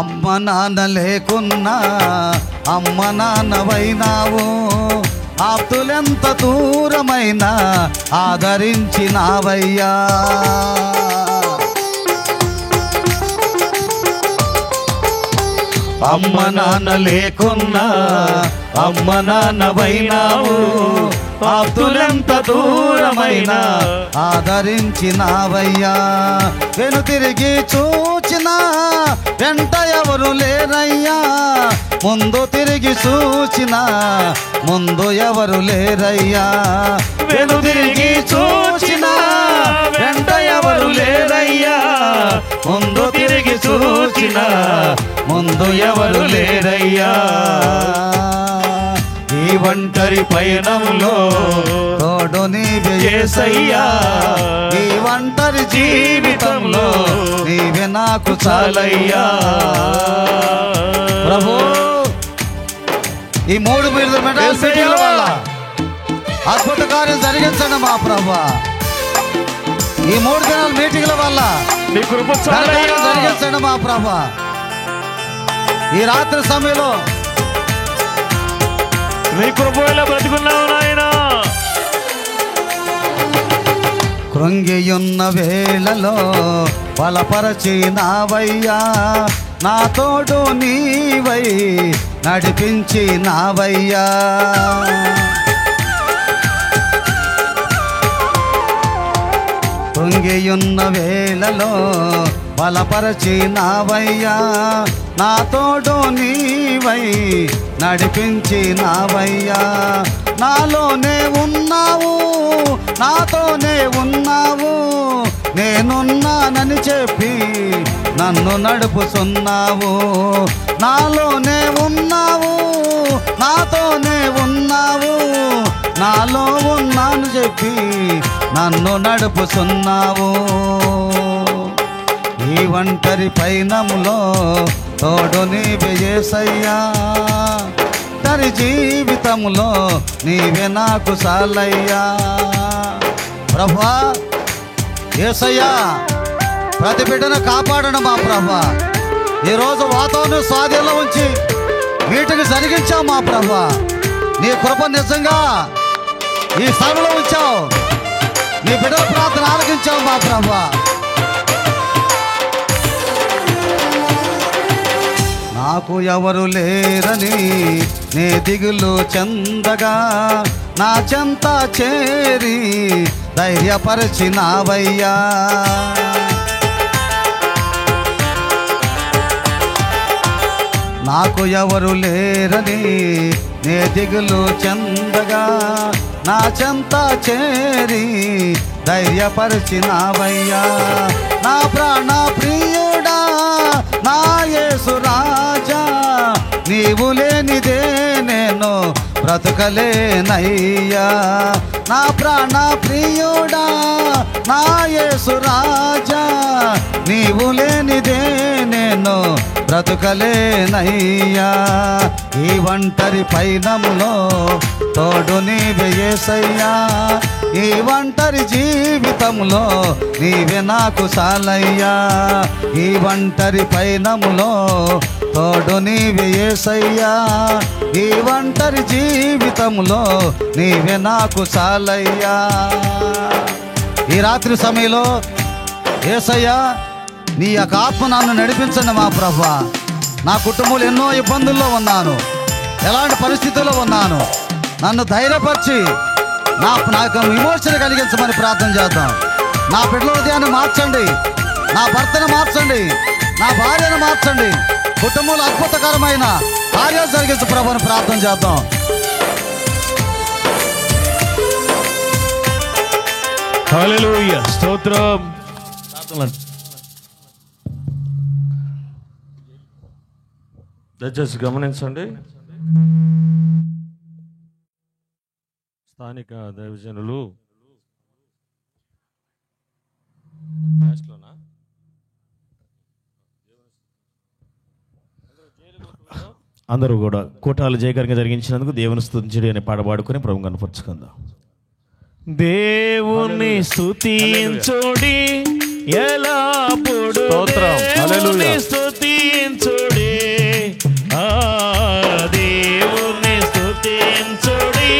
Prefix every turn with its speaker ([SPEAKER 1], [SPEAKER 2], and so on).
[SPEAKER 1] అమ్మ నాన్న లేకున్నా అమ్మ నాన్నవైనావు, ఆప్తులెంత దూరమైనా ఆదరించినావయ్యా. అమ్మ నాన్న లేకున్నా అమ్మ నాన్నవైనావు, ఆప్తులెంత దూరమైనా ఆదరించినావయ్యా. వెను తిరిగి చూచినా వెంట ఎవరు లేరయ్యా, ముందు తిరిగి చూచినా ముందు ఎవరు లేరయ్యా. వెను తిరిగి చూచినా వెంట ఎవరు లేరయ్యా, ముందు తిరిగి చూచినా ముందు ఎవరు లేరయ్యా. ఈ ఒంటరి పయనంలో తోడు నీవే యేసయ్యా, ఈ ఒంటరి జీవితంలో నీవే నాకు చాలయ్యా. ప్రభు, ఈ 3 మీటింగ్ల వల్ల అద్భుత కార్యం జరిగించండి మా ప్రభు. ఈ 3 దినాల మీటింగ్ల వల్ల జరిగించండి మా ప్రభు. ఈ రాత్రి సమయంలో
[SPEAKER 2] నీ కృపలో బ్రతుకున్నావు నాయనా.
[SPEAKER 1] కృంగియున్న వేళలో బలపరచినావయ్యా, నా తోడు నీవై నడిపించినావయ్యా. కృంగియున్న వేళలో బలపరచినావయ్యా, నా తోడు నీవై నడిపించినావయ్యా. నాలోనే ఉన్నావు, నాతోనే ఉన్నావు, నేనున్నానని చెప్పి నన్ను నడుపుతున్నావు. నాలోనే ఉన్నావు, నాతోనే ఉన్నావు, నాలో ఉన్నాను చెప్పి నన్ను నడుపుతున్నావు. ఈ ఒంటరి పయనంలో తోడు నీవే యేసయ్యా, తరి జీవితంలో నీవే నాకు చాలయ్యా. ప్రభా యేసయ్యా, ప్రతి బిడ్డను కాపాడను మా ప్రభా. ఈరోజు వాతావరణం స్వాధీనంలో ఉంచి వీటికి జరిగించావు మా ప్రభా. నీ కృప నిజంగా ఈ స్థలంలో ఉంచావు, నీ బిడ్డల ప్రార్థన ఆలకించావు మా ప్రభా. నాకు ఎవరు లేరని నే దిగులు చెందగా, నా చెంత చేరి ధైర్యపరిచినావయ్యా. నాకు ఎవరు లేరని నే దిగులు చెందగా, నా చెంత చేరి ధైర్యపరిచినావయ్యా. నా ప్రాణ ప్రియుడా నా యేసు రాజా, నీవు లేనిదే నేను బ్రతకలేనయ్యా. నా ప్రాణ ప్రియుడా నా యేసు రాజా, నీవు లేనిదే నేను బ్రతకలేనయ్యా. ఈ ఒంటరి పయనంలో తోడు నీవే యేసయ్యా, ఈ ఒంటరి జీవితంలో నీవే నాకు చాలయ్యా. ఈ ఒంటరి పయనంలో తోడు నీవే యేసయ్యా, ఈ ఒంటరి జీవితంలో నీవే నాకు చాలయ్యా. ఈ రాత్రి సమయంలో యేసయ్యా, నీ యొక్క ఆత్మ నన్ను నడిపించండి మా ప్రభా. నా కుటుంబంలో ఎన్నో ఇబ్బందుల్లో ఉన్నాను, ఎలాంటి పరిస్థితుల్లో ఉన్నాను, నన్ను ధైర్యపరిచి నాకు విమోచన కలిగించమని ప్రార్థన చేద్దాం. నా బిడ్డల హృదయాన్ని మార్చండి, నా భర్తను మార్చండి, నా భార్యను మార్చండి, కుటుంబంలో అద్భుతకరమైన కార్యాలు జరిగించు ప్రభువుని ప్రార్థన చేద్దాం.
[SPEAKER 2] హల్లెలూయా, స్తోత్రం. దయచేసి గమనించండి, స్థానిక దైవజనులు అందరూ కూడా కూటాలు జయకరంగా జరిగించినందుకు దేవుని స్తుతించుడి అనే పాట పాడుకొని ప్రభువుని కనపరుచుకుందాం. దేవుని స్తుతించుడి ఎల్లప్పుడూ, దేవుని స్తుతించుడి తోడై